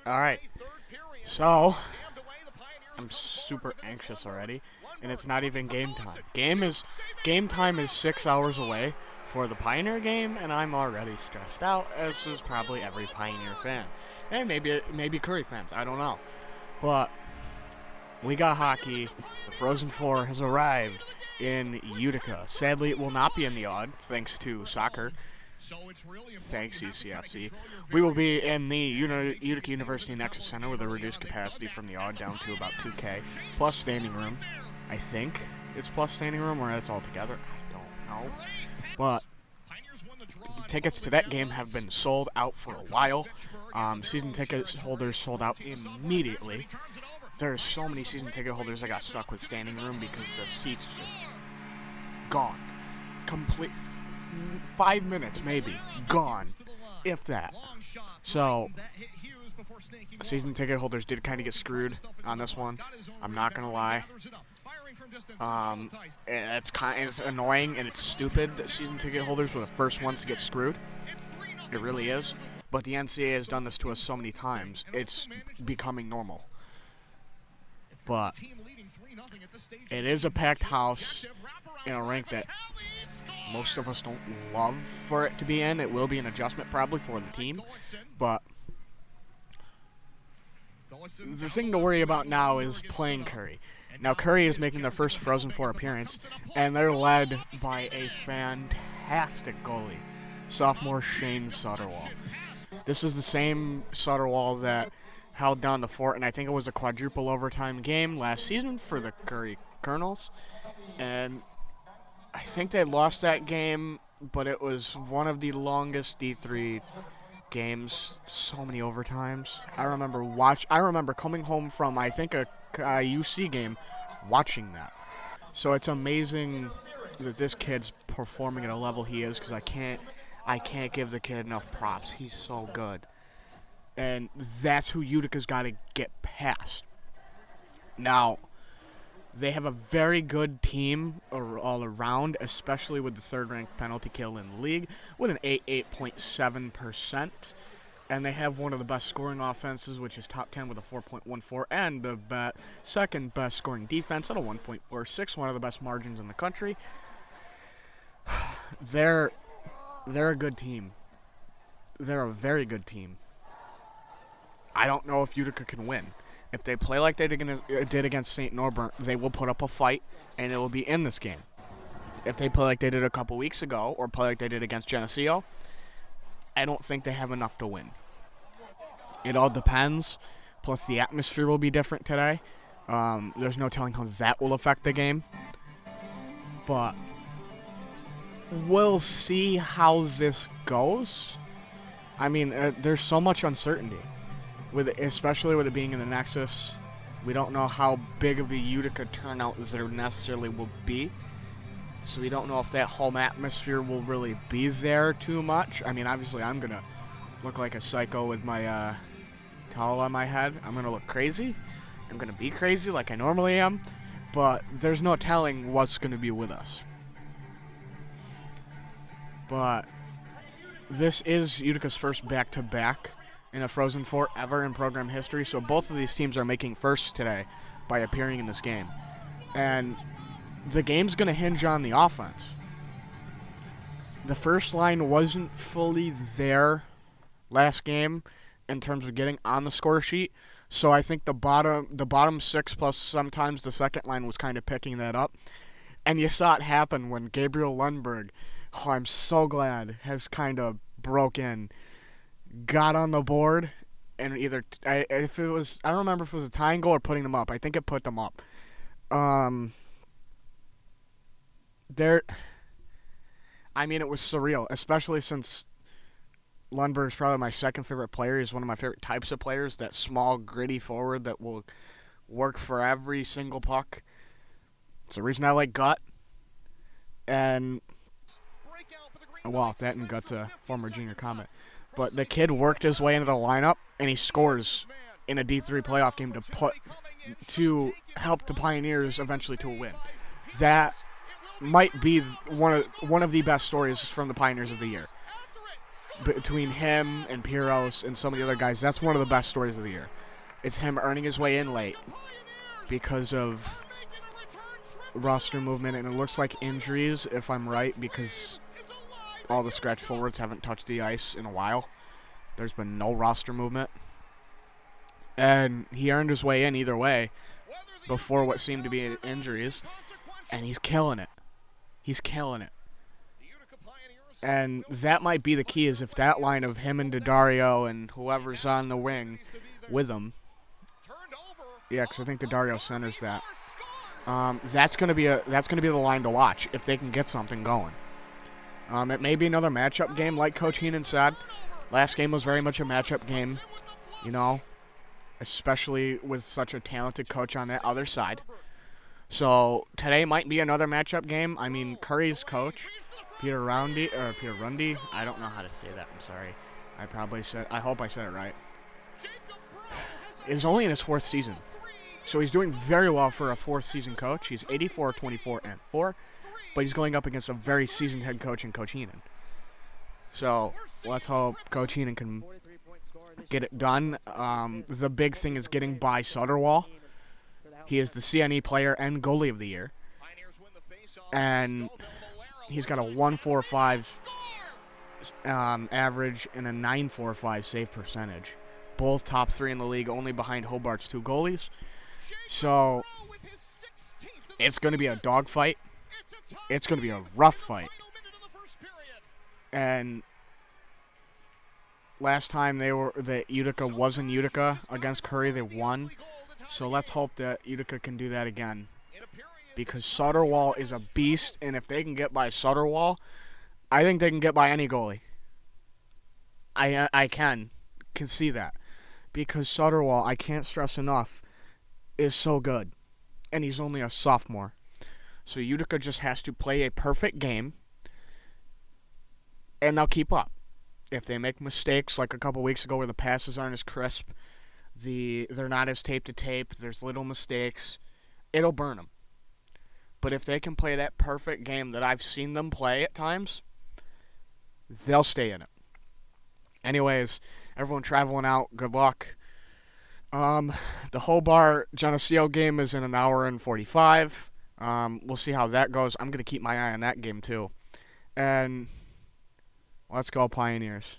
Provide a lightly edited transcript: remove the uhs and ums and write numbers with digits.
All right. So, I'm super anxious already, and it's not even game time. Game time is 6 hours away for the Pioneer game, and I'm already stressed out, as is probably every Pioneer fan, and maybe Curry fans. I don't know, but we got hockey. The Frozen Four has arrived in Utica. Sadly, it will not be in the odd, thanks to soccer. Thanks, UCFC. We will be in the Utica University Nexus Center with a reduced capacity from the odd down to about 2K, plus standing room. I think it's plus standing room, or it's all together. I don't know. But tickets to that game have been sold out for a while. Season ticket holders sold out immediately. There's so many season ticket holders that got stuck with standing room because the seats just gone. Complete 5 minutes maybe gone, if that. So season ticket holders did kind of get screwed on this one. I'm not gonna lie. It's annoying and it's stupid that season ticket holders were the first ones to get screwed. It really is. But the NCAA has done this to us so many times. It's becoming normal. But it is a packed house in a rink that most of us don't love for it to be in. It will be an adjustment probably for the team. But the thing to worry about now is playing Curry. Now, Curry is making their first Frozen Four appearance, and they're led by a fantastic goalie, sophomore Shane Sutterwall. This is the same Sutterwall that held down the fort, and I think it was a quadruple overtime game last season for the Curry Colonels. And I think they lost that game, but it was one of the longest D3 games. So many overtimes. I remember coming home from I think a UC game, watching that. So it's amazing that this kid's performing at a level he is, because I can't give the kid enough props. He's so good. And that's who Utica's got to get past. Now, they have a very good team all around, especially with the third-ranked penalty kill in the league, with an 88.7%. And they have one of the best scoring offenses, which is top 10 with a 4.14, and the second best scoring defense at a 1.46, one of the best margins in the country. They're a good team. They're a very good team. I don't know if Utica can win. If they play like they did against St. Norbert, they will put up a fight, and it will be in this game. If they play like they did a couple weeks ago, or play like they did against Geneseo, I don't think they have enough to win. It all depends. Plus, the atmosphere will be different today. There's no telling how that will affect the game. But we'll see how this goes. I mean, there's so much uncertainty. Especially with it being in the Nexus, we don't know how big of a Utica turnout there necessarily will be. So we don't know if that home atmosphere will really be there too much. I mean, obviously I'm going to look like a psycho with my towel on my head. I'm going to look crazy. I'm going to be crazy like I normally am. But there's no telling what's going to be with us. But this is Utica's first back-to-back in a Frozen Four ever in program history, so both of these teams are making firsts today by appearing in this game. And the game's going to hinge on the offense. The first line wasn't fully there last game in terms of getting on the score sheet, so I think the bottom six plus sometimes the second line was kind of picking that up. And you saw it happen when Gabriel Lundberg, who I'm so glad has kind of broke in, got on the board, and I don't remember if it was a tying goal or putting them up. I think it put them up. It was surreal, especially since Lundberg's probably my second favorite player. He's one of my favorite types of players, that small, gritty forward that will work for every single puck. It's the reason I like Gut. And, well, that and Gut's a former junior Comet. But the kid worked his way into the lineup, and he scores in a D3 playoff game to help the Pioneers eventually to a win. That might be one of the best stories from the Pioneers of the year. between him and Piros and some of the other guys, that's one of the best stories of the year. It's him earning his way in late because of roster movement, and it looks like injuries, if I'm right, because all the scratch forwards haven't touched the ice in a while. There's been no roster movement. And he earned his way in either way before what seemed to be injuries, and he's killing it. He's killing it. And that might be the key, is if that line of him and Daddario and whoever's on the wing with him. Yeah, because I think Daddario centers that. That's gonna be the line to watch if they can get something going. It may be another matchup game, like Coach Heenan said. Last game was very much a matchup game, you know, especially with such a talented coach on that other side. So today might be another matchup game. I mean, Curry's coach, Peter Rundy, I don't know how to say that. I'm sorry. I hope I said it right. Is only in his 4th season. So he's doing very well for a 4th season coach. He's 84, 24, and 4. But he's going up against a very seasoned head coach in Coach Heenan. So let's hope Coach Heenan can get it done. The big thing is getting by Sutterwall. He is the CNE player and goalie of the year. And he's got a 1.45 average and a 9.45 save percentage. Both top 3 in the league, only behind Hobart's 2 goalies. So it's going to be a dogfight. It's going to be a rough fight. And last time that Utica was in Utica against Curry, they won. So let's hope that Utica can do that again, because Sutterwall is a beast, and if they can get by Sutterwall, I think they can get by any goalie. I can see that, because Sutterwall, I can't stress enough, is so good, and he's only a sophomore. So Utica just has to play a perfect game, and they'll keep up. If they make mistakes like a couple weeks ago where the passes aren't as crisp, they're not as tape to tape, there's little mistakes, it'll burn them. But if they can play that perfect game that I've seen them play at times, they'll stay in it. Anyways, everyone traveling out, good luck. The Hobart Geneseo game is in an hour and 45. We'll see how that goes. I'm going to keep my eye on that game too. And let's go Pioneers.